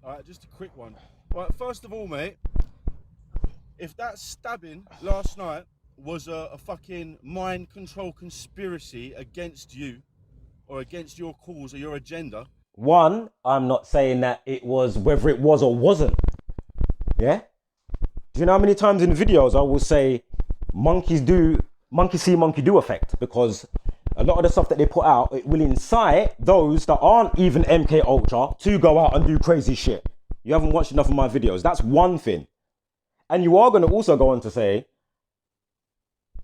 Alright, just a quick one. Right, first of all, mate, if that stabbing last night was a fucking mind control conspiracy against you or against your cause or your agenda. One, I'm not saying that it was, whether it was or wasn't. Yeah? Do you know how many times in videos I will say monkey see, monkey do effect? Because a lot of the stuff that they put out, it will incite those that aren't even MK Ultra to go out and do crazy shit. You haven't watched enough of my videos. That's one thing. And you are going to also go on to say,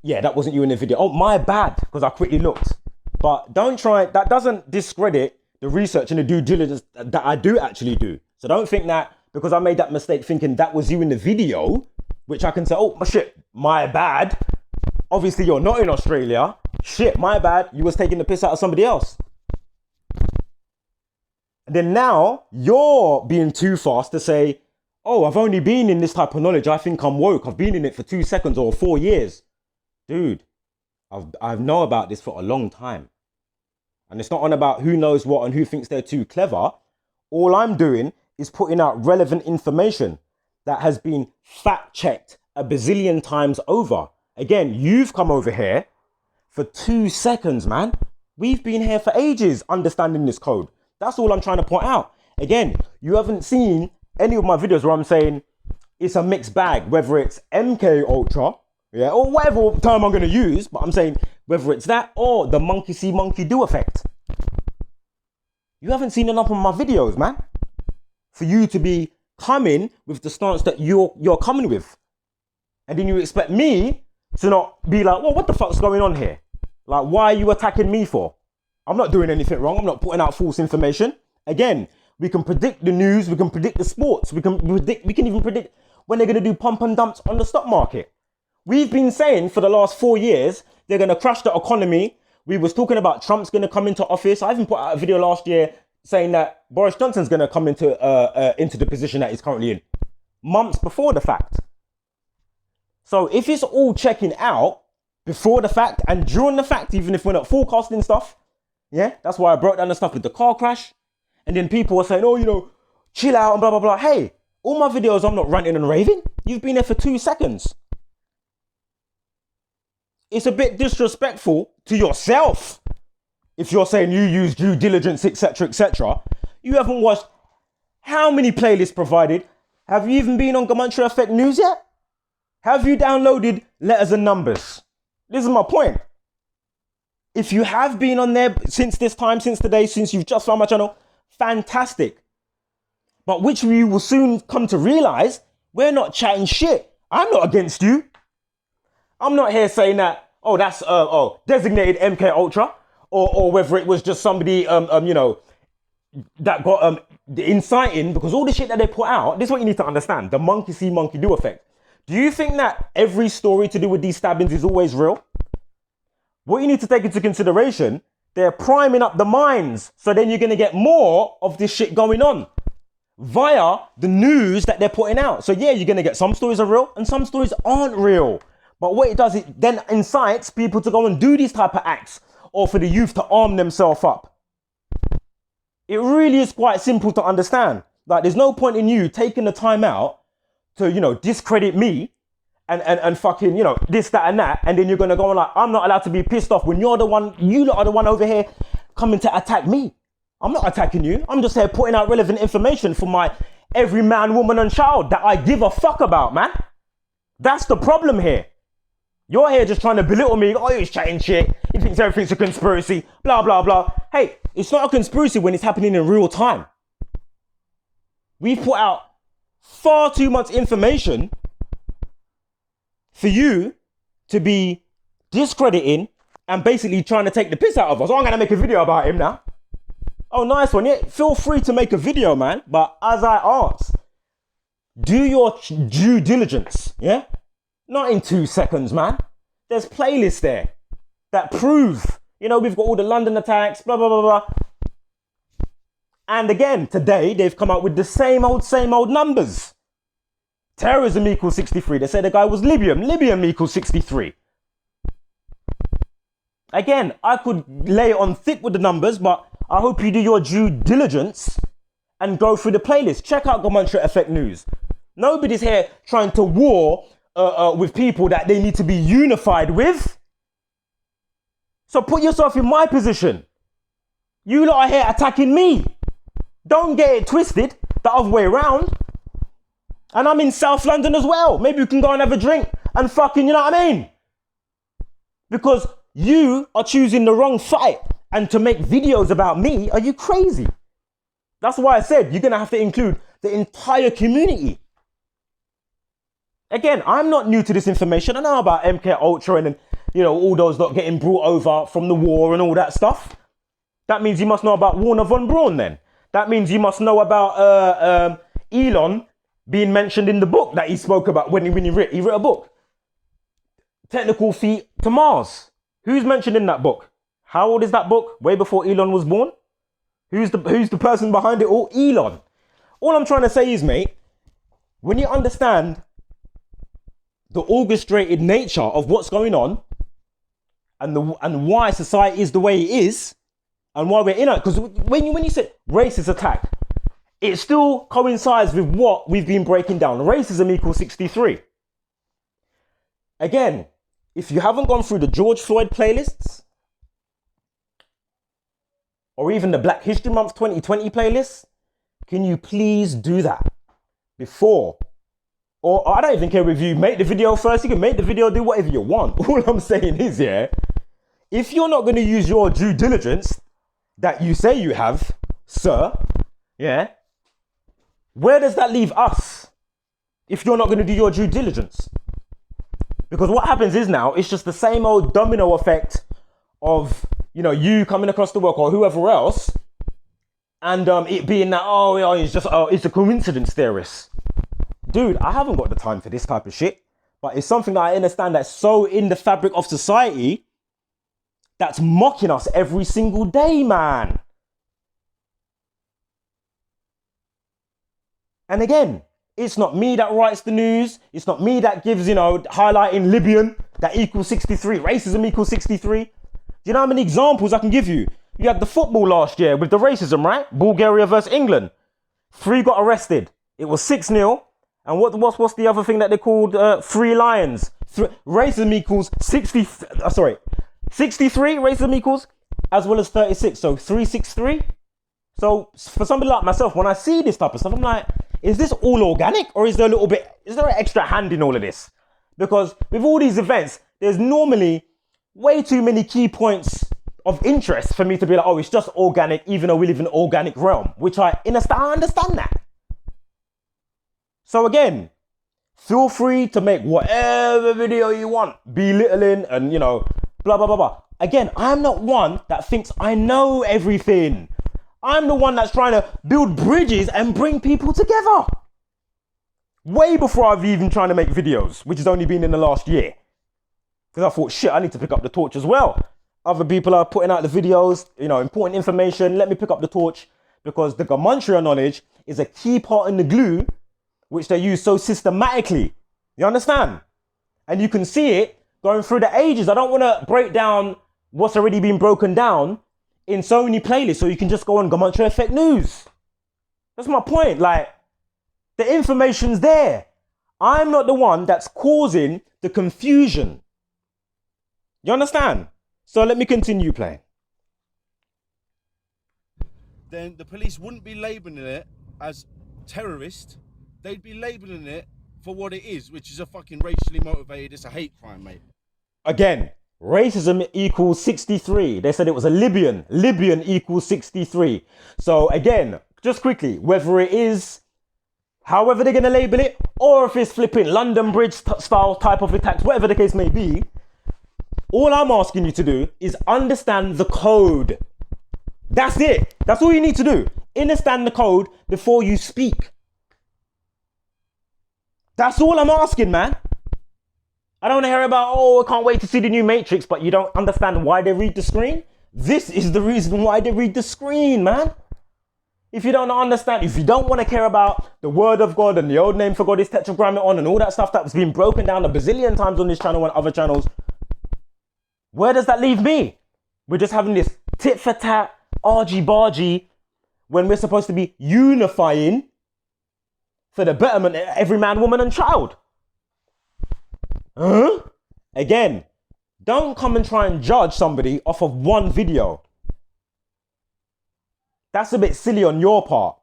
yeah, that wasn't you in the video. Oh, my bad, because I quickly looked. But don't try, that doesn't discredit the research and the due diligence that I do actually do. So don't think that because I made that mistake thinking that was you in the video, which I can say, oh, shit, my bad. Obviously, you're not in Australia. Shit, my bad. You was taking the piss out of somebody else. And then now you're being too fast to say, oh, I've only been in this type of knowledge. I think I'm woke. I've been in it for 2 seconds or 4 years. Dude, I've known about this for a long time. And it's not on about who knows what and who thinks they're too clever. All I'm doing is putting out relevant information that has been fact checked a bazillion times over. Again, you've come over here for 2 seconds, man. We've been here for ages understanding this code. That's all I'm trying to point out. Again, you haven't seen any of my videos where I'm saying it's a mixed bag, whether it's MK Ultra, yeah, or whatever term I'm going to use, but I'm saying whether it's that or the monkey see, monkey do effect. You haven't seen enough of my videos, man, for you to be coming with the stance that you're coming with. And then you expect me to not be like, well, what the fuck's going on here? Like, why are you attacking me for? I'm not doing anything wrong. I'm not putting out false information. Again, we can predict the news. We can predict the sports. We can even predict when they're going to do pump and dumps on the stock market. We've been saying for the last 4 years, they're going to crash the economy. We was talking about Trump's going to come into office. I even put out a video last year saying that Boris Johnson's going to come into the position that he's currently in, months before the fact. So if it's all checking out before the fact and during the fact, even if we're not forecasting stuff, yeah, that's why I broke down the stuff with the car crash. And then people were saying, oh, you know, chill out and blah, blah, blah. Hey, all my videos, I'm not ranting and raving. You've been there for 2 seconds. It's a bit disrespectful to yourself if you're saying you use due diligence, etc., etc. You haven't watched how many playlists provided. Have you even been on Gematria Effect News yet? Have you downloaded Letters and Numbers? This is my point. If you have been on there since this time, since today, since you've just found my channel, fantastic. But which you will soon come to realize, we're not chatting shit. I'm not against you. I'm not here saying that, oh, that's designated MK Ultra, or whether it was just somebody, you know, that got the inciting, because all the shit that they put out, this is what you need to understand, the monkey see, monkey do effect. Do you think that every story to do with these stabbings is always real? What you need to take into consideration, they're priming up the minds, so then you're going to get more of this shit going on via the news that they're putting out. So yeah, you're going to get some stories are real and some stories aren't real. But what it does, it then incites people to go and do these type of acts, or for the youth to arm themselves up. It really is quite simple to understand. Like, there's no point in you taking the time out to, you know, discredit me and fucking, you know, this, that, and that. And then you're going to go on like, I'm not allowed to be pissed off when you're the one, you lot are the one over here coming to attack me. I'm not attacking you. I'm just here putting out relevant information for my every man, woman, and child that I give a fuck about, man. That's the problem here. You're here just trying to belittle me. Oh, he's chatting shit. He thinks everything's a conspiracy. Blah, blah, blah. Hey, it's not a conspiracy when it's happening in real time. We've put out far too much information for you to be discrediting and basically trying to take the piss out of us. Oh, I'm going to make a video about him now. Oh, nice one. Yeah, feel free to make a video, man. But as I asked, do your due diligence, yeah? Not in 2 seconds, man. There's playlists there that prove, you know, we've got all the London attacks, blah, blah, blah, blah. And again, today, they've come out with the same old numbers. Terrorism equals 63. They said the guy was Libyan. Libyan equals 63. Again, I could lay it on thick with the numbers, but I hope you do your due diligence and go through the playlist. Check out Gematria Effect News. Nobody's here trying to war with people that they need to be unified with. So put yourself in my position. You lot are here attacking me. Don't get it twisted the other way around. And I'm in South London as well. Maybe we can go and have a drink and fucking, you know what I mean? Because you are choosing the wrong fight. And to make videos about me, are you crazy? That's why I said you're going to have to include the entire community. Again, I'm not new to this information. I know about MK Ultra and, you know, all those not getting brought over from the war and all that stuff. That means you must know about Warner von Braun then. That means you must know about Elon being mentioned in the book that he spoke about when he wrote a book. Technical Feet to Mars. Who's mentioned in that book? How old is that book? Way before Elon was born? Who's the person behind it all? Elon. All I'm trying to say is, mate, when you understand the orchestrated nature of what's going on and why society is the way it is and why we're in it, because when you say racist attack, it still coincides with what we've been breaking down. Racism equals 63. Again, if you haven't gone through the George Floyd playlists or even the Black History Month 2020 playlists, can you please do that before? Or I don't even care if you make the video first. You can make the video, do whatever you want. All I'm saying is, yeah, if you're not going to use your due diligence that you say you have, sir, yeah, where does that leave us if you're not going to do your due diligence? Because what happens is now, it's just the same old domino effect of, you know, you coming across the work or whoever else, and it being that, it's a coincidence theorist. Dude, I haven't got the time for this type of shit, but it's something that I understand that's so in the fabric of society that's mocking us every single day, man. And again, it's not me that writes the news. It's not me that gives, you know, highlighting Libyan that equals 63. Racism equals 63. Do you know how many examples I can give you? You had the football last year with the racism, right? Bulgaria versus England. 3 got arrested. It was 6-0. And what's the other thing that they called 3 lions? Racism equals 63. Racism equals as well as 36. So 363. So for somebody like myself, when I see this type of stuff, I'm like, is this all organic or is there an extra hand in all of this? Because with all these events, there's normally way too many key points of interest for me to be like, oh, it's just organic, even though we live in an organic realm, which I understand that. So again, feel free to make whatever video you want, belittling and, you know, blah, blah, blah, blah. Again, I'm not one that thinks I know everything. I'm the one that's trying to build bridges and bring people together. Way before I've even trying to make videos, which has only been in the last year. Because I thought, shit, I need to pick up the torch as well. Other people are putting out the videos, you know, important information. Let me pick up the torch, because the Gematria knowledge is a key part in the glue which they use so systematically. You understand? And you can see it going through the ages. I don't want to break down what's already been broken down in so many playlists, so you can just go on Gematria Effect News. That's my point. Like, the information's there. I'm not the one that's causing the confusion. You understand? So let me continue playing. Then the police wouldn't be labelling it as terrorist. They'd be labelling it for what it is, which is a fucking racially motivated, it's a hate crime, mate. Again, racism equals 63. They said it was a Libyan. Libyan equals 63. So again, just quickly, whether it is, however they're going to label it, or if it's flipping London Bridge style type of attacks, whatever the case may be, all I'm asking you to do is understand the code. That's it. That's all you need to do. Understand the code before you speak. That's all I'm asking, man. I don't want to hear about, oh, I can't wait to see the new Matrix, but you don't understand why they read the screen? This is the reason why they read the screen, man. If you don't understand, if you don't want to care about the word of God and the old name for God is tetragrammaton and all that stuff that was being broken down a bazillion times on this channel and other channels, where does that leave me? We're just having this tit for tat, argy bargy, when we're supposed to be unifying for the betterment of every man, woman, and child? Huh? Again, don't come and try and judge somebody off of one video. That's a bit silly on your part.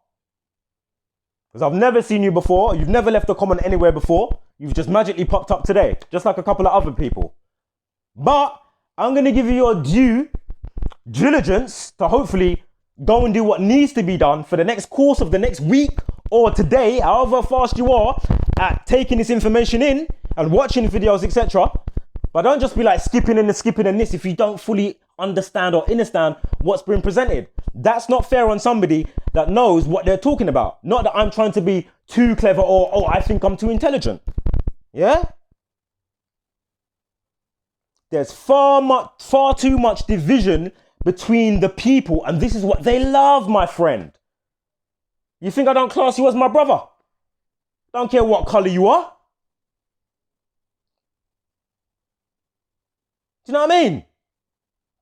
Because I've never seen you before. You've never left a comment anywhere before. You've just magically popped up today, just like a couple of other people. But I'm going to give you your due diligence to hopefully go and do what needs to be done for the next course of the next week or today, however fast you are at taking this information in and watching videos, etc. But don't just be like skipping and this if you don't fully understand or understand what's been presented. That's not fair on somebody that knows what they're talking about. Not that I'm trying to be too clever or, oh, I think I'm too intelligent. Yeah? There's far too much division between the people, and this is what they love, my friend. You think I don't class you as my brother? Don't care what color you are. Do you know what I mean?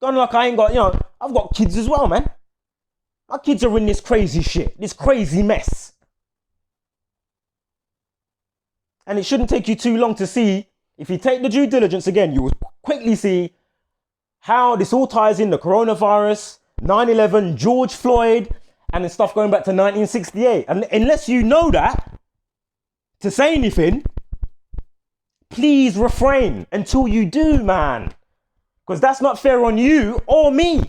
Gone like I ain't got, I've got kids as well, man. My kids are in this crazy shit, this crazy mess. And it shouldn't take you too long to see, if you take the due diligence again, you will quickly see how this all ties in: the coronavirus, 9/11, George Floyd, and the stuff going back to 1968. And unless you know that, to say anything, please refrain until you do, man. Because that's not fair on you or me.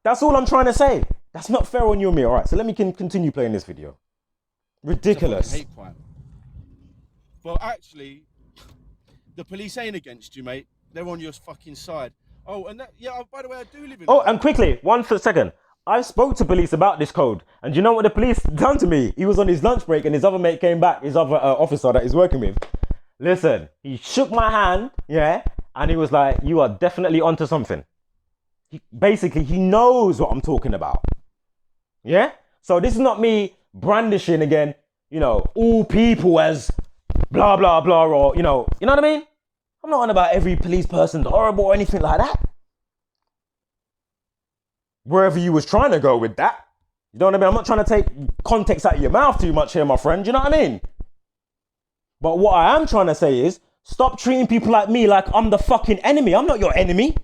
That's all I'm trying to say. That's not fair on you or me. All right, so let me continue playing this video. Ridiculous. Hate crime. Well, actually, the police ain't against you, mate. They're on your fucking side. Oh, and by the way, I do live in... Oh, and quickly, one second. I spoke to police about this code. And you know what the police done to me? He was on his lunch break and his other mate came back, his other officer that he's working with. Listen, he shook my hand, yeah, and he was like, you are definitely onto something. Basically, he knows what I'm talking about. Yeah? So this is not me brandishing again, all people as blah, blah, blah, or, you know what I mean? I'm not on about every police person's horrible or anything like that. Wherever you was trying to go with that. You know what I mean? I'm not trying to take context out of your mouth too much here, my friend. You know what I mean? But what I am trying to say is, stop treating people like me like I'm the fucking enemy. I'm not your enemy.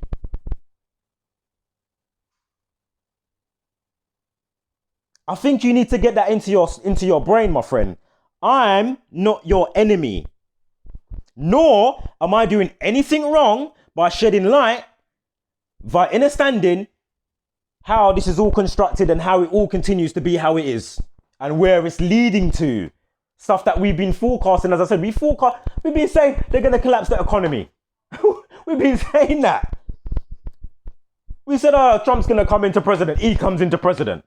I think you need to get that into your brain, my friend. I'm not your enemy. Nor am I doing anything wrong by shedding light by understanding how this is all constructed and how it all continues to be how it is and where it's leading to. Stuff that we've been forecasting. As I said, we've been saying they're going to collapse the economy. We've been saying that. We said, Trump's going to come into president. He comes into president.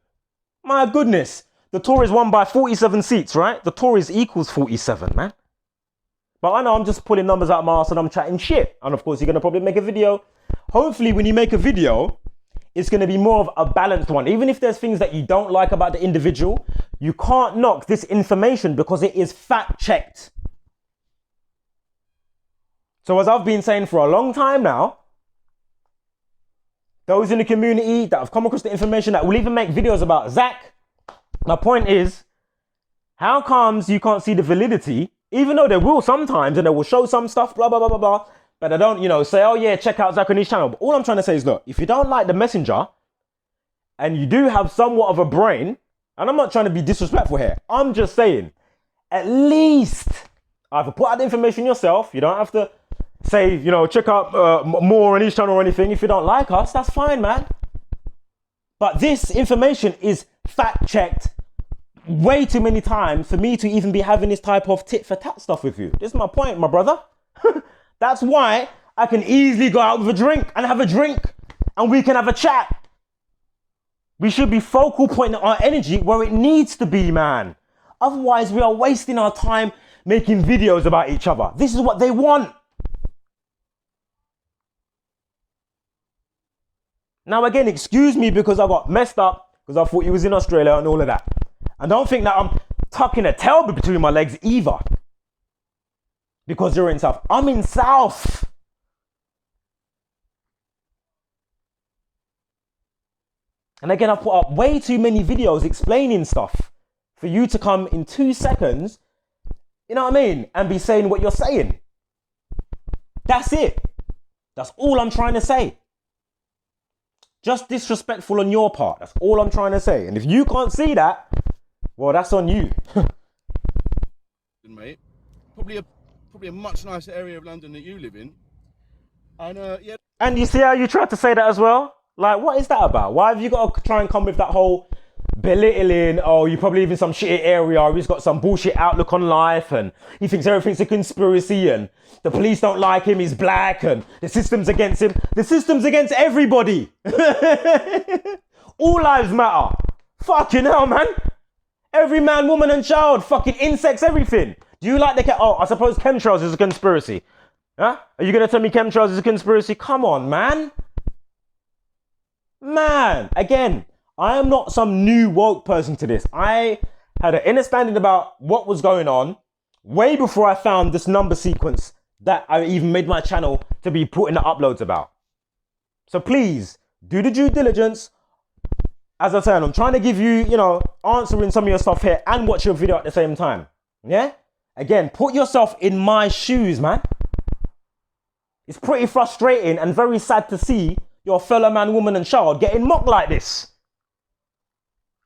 My goodness. The Tories won by 47 seats, right? The Tories equals 47, man. But I know I'm just pulling numbers out of my ass and I'm chatting shit. And of course, you're going to probably make a video. Hopefully, when you make a video, it's going to be more of a balanced one. Even if there's things that you don't like about the individual, you can't knock this information because it is fact-checked. So as I've been saying for a long time now, those in the community that have come across the information that will even make videos about Zach, my point is, how comes you can't see the validity, even though they will sometimes and they will show some stuff, blah, blah, blah, blah, blah, but they don't, say, oh yeah, check out Zach on his channel. But all I'm trying to say is, look, if you don't like the messenger and you do have somewhat of a brain, and I'm not trying to be disrespectful here, I'm just saying, at least either put out the information yourself. You don't have to say, check out more on his channel or anything. If you don't like us, that's fine, man. But this information is fact-checked way too many times for me to even be having this type of tit-for-tat stuff with you. This is my point, my brother. That's why I can easily go out with a drink and have a drink and we can have a chat. We should be focal pointing our energy where it needs to be, man. Otherwise, we are wasting our time making videos about each other. This is what they want. Now, again, excuse me because I got messed up because I thought you was in Australia and all of that. And don't think that I'm tucking a tail between my legs either. Because you're in South. I'm in South. And again, I've put up way too many videos explaining stuff for you to come in 2 seconds, you know what I mean, and be saying what you're saying. That's it. That's all I'm trying to say. Just disrespectful on your part. That's all I'm trying to say. And if you can't see that, well, that's on you. Mate, probably a much nicer area of London that you live in. And yeah. And you see how you tried to say that as well? Like, what is that about? Why have you got to try and come with that whole belittling? Oh, you probably live in some shitty area, or he's got some bullshit outlook on life, and he thinks everything's a conspiracy, and the police don't like him, he's black, and the system's against him. The system's against everybody. All lives matter. Fucking hell, man. Every man, woman, and child. Fucking insects, everything. Do you like the... Oh, I suppose chemtrails is a conspiracy. Huh? Are you going to tell me chemtrails is a conspiracy? Come on, man. Man. Again, I am not some new woke person to this. I had an understanding about what was going on way before I found this number sequence that I even made my channel to be putting the uploads about. So please, do the due diligence. As I said, I'm trying to give you, you know, answering some of your stuff here and watch your video at the same time. Yeah? Again, put yourself in my shoes, man. It's pretty frustrating and very sad to see your fellow man, woman, and child getting mocked like this.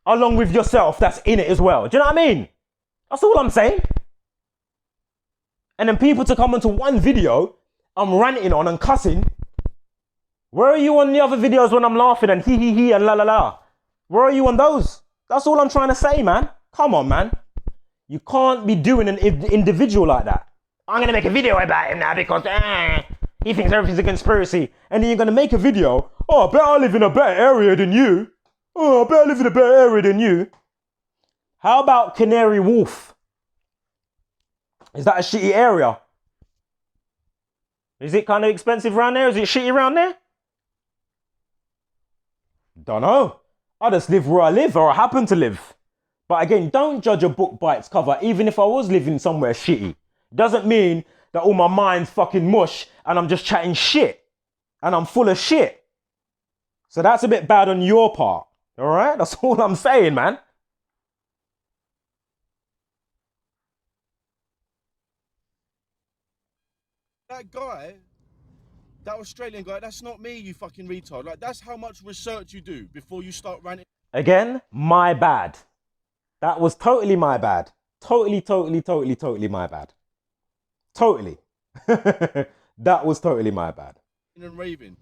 Along with yourself that's in it as well. Do you know what I mean? That's all I'm saying. And then people to come into one video I'm ranting on and cussing. Where are you on the other videos when I'm laughing and he and la la la? Where are you on those? That's all I'm trying to say, man. Come on, man. You can't be doing an individual like that. I'm going to make a video about him now because he thinks everything's a conspiracy. And then you're going to make a video. Oh, I bet I live in a better area than you. Oh, I bet I live in a better area than you. How about Canary Wharf? Is that a shitty area? Is it kind of expensive around there? Is it shitty around there? Don't know. I just live where I live, or I happen to live. But again, don't judge a book by its cover, even if I was living somewhere shitty. Doesn't mean that all my mind's fucking mush and I'm just chatting shit. And I'm full of shit. So that's a bit bad on your part. All right? That's all I'm saying, man. That guy, that Australian guy, that's not me, you fucking retard. Like, that's how much research you do before you start ranting. Again, my bad. That was totally my bad. Totally my bad. Totally. That was totally my bad. And raving.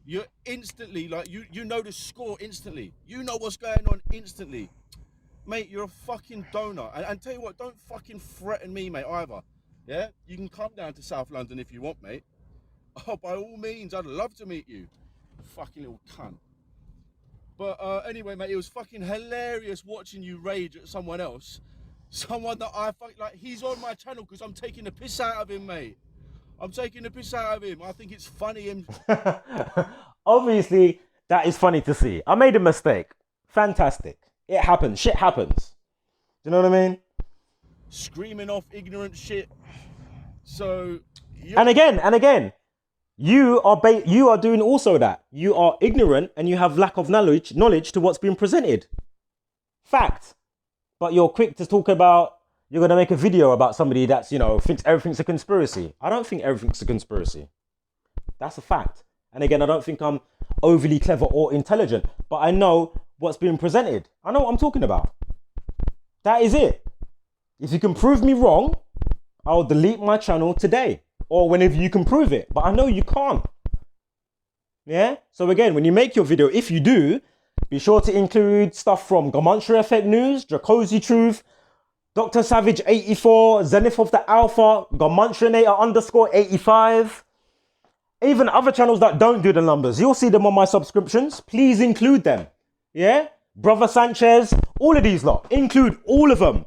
You're instantly, like, you know the score instantly. You know what's going on instantly. Mate, you're a fucking donut. And tell you what, don't fucking threaten me, mate, either. Yeah? You can come down to South London if you want, mate. Oh, by all means, I'd love to meet you. Fucking little cunt. But anyway, mate, it was fucking hilarious watching you rage at someone else. Someone that I fuck, like, he's on my channel because I'm taking the piss out of him, mate. I'm taking the piss out of him. I think it's funny. And obviously, that is funny to see. I made a mistake. Fantastic. It happens. Shit happens. Do you know what I mean? Screaming off ignorant shit. So. And again, you are doing also that. You are ignorant and you have lack of knowledge to what's being presented. Fact. But you're quick to talk about, you're going to make a video about somebody that's, you know, thinks everything's a conspiracy. I don't think everything's a conspiracy. That's a fact. And again, I don't think I'm overly clever or intelligent, but I know what's being presented. I know what I'm talking about. That is it. If you can prove me wrong, I'll delete my channel today or whenever you can prove it. But I know you can't. Yeah? So again, when you make your video, if you do, be sure to include stuff from Gematria Effect News, Dracozy Truth, Dr. Savage 84, Zenith of the Alpha, Gematrianator _85. Even other channels that don't do the numbers, you'll see them on my subscriptions. Please include them. Yeah? Brother Sanchez, all of these lot. Include all of them.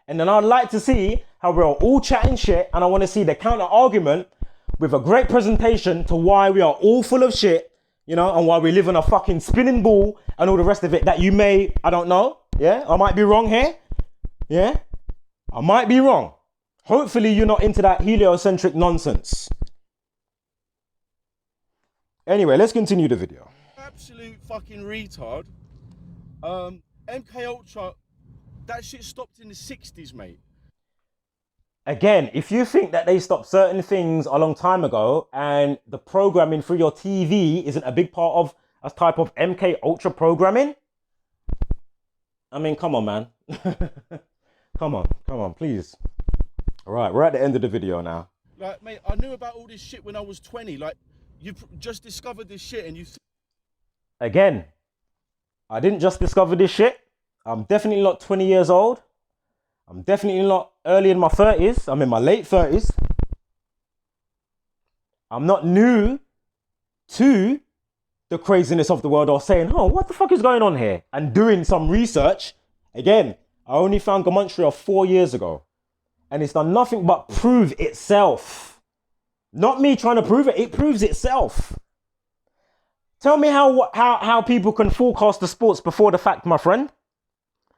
And then I'd like to see how we're all chatting shit, and I want to see the counter argument with a great presentation to why we are all full of shit, you know, and why we live on a fucking spinning ball and all the rest of it that you may, I don't know. Yeah? I might be wrong here. Yeah? I might be wrong. Hopefully you're not into that heliocentric nonsense. Anyway, let's continue the video. absolute fucking retard. MK Ultra, that shit stopped in the 60s, mate. Again, if you think that they stopped certain things a long time ago and the programming through your TV isn't a big part of a type of MK Ultra programming, I mean, come on, man. Come on, please. All right, we're at the end of the video now. Like, mate, I knew about all this shit when I was 20. Like, you just discovered this shit and you... Again, I didn't just discover this shit. I'm definitely not 20 years old. I'm definitely not early in my 30s. I'm in my late 30s. I'm not new to the craziness of the world or saying, oh, what the fuck is going on here? And doing some research. Again, I only found Gematria 4 years ago. And it's done nothing but prove itself. Not me trying to prove it. It proves itself. Tell me how people can forecast the sports before the fact, my friend.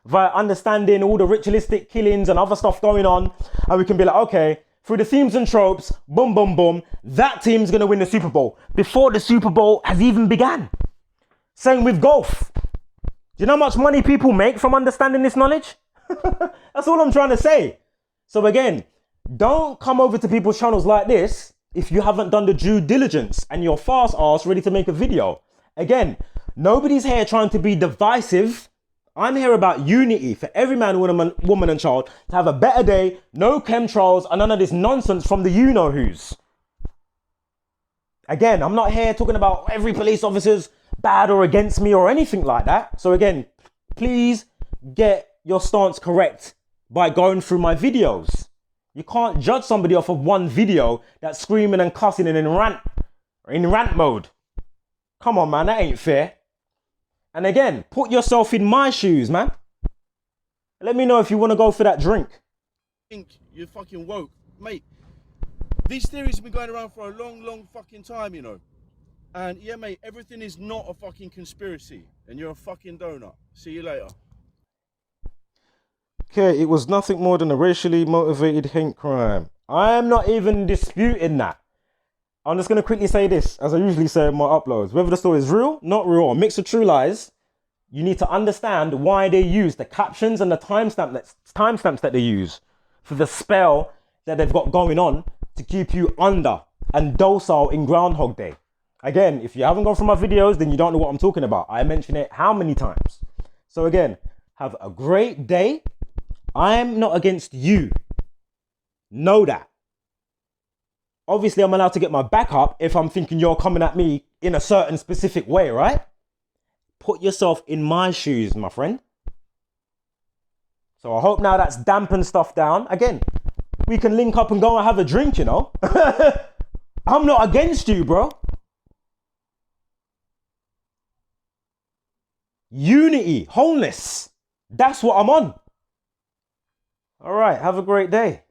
Via understanding all the ritualistic killings and other stuff going on. And we can be like, okay, through the themes and tropes, boom, boom, boom, that team's going to win the Super Bowl before the Super Bowl has even began. Same with golf. Do you know how much money people make from understanding this knowledge? That's all I'm trying to say. So again, don't come over to people's channels like this if you haven't done the due diligence and you're fast ass ready to make a video. Again, nobody's here trying to be divisive. I'm here about unity for every man, woman and child to have a better day, no chemtrails and none of this nonsense from the you-know-who's. Again, I'm not here talking about every police officer's bad or against me or anything like that. So again, please get your stance correct by going through my videos. You can't judge somebody off of one video that's screaming and cussing and in rant mode. Come on, man, that ain't fair. And again, put yourself in my shoes, man. Let me know if you want to go for that drink. Think you're fucking woke. Mate, these theories have been going around for a long fucking time, you know. And yeah, mate, everything is not a fucking conspiracy. And you're a fucking donut. See you later. Okay, it was nothing more than a racially motivated hate crime. I am not even disputing that. I'm just going to quickly say this, as I usually say in my uploads. Whether the story is real, not real, or a mix of true lies, you need to understand why they use the captions and the timestamps that they use for the spell that they've got going on to keep you under and docile in Groundhog Day. Again, if you haven't gone through my videos, then you don't know what I'm talking about. I mention it how many times? So again, have a great day. I'm not against you. Know that. Obviously, I'm allowed to get my back up if I'm thinking you're coming at me in a certain specific way, right? Put yourself in my shoes, my friend. So I hope now that's dampened stuff down. Again, we can link up and go and have a drink, you know. I'm not against you, bro. Unity, wholeness. That's what I'm on. All right, have a great day.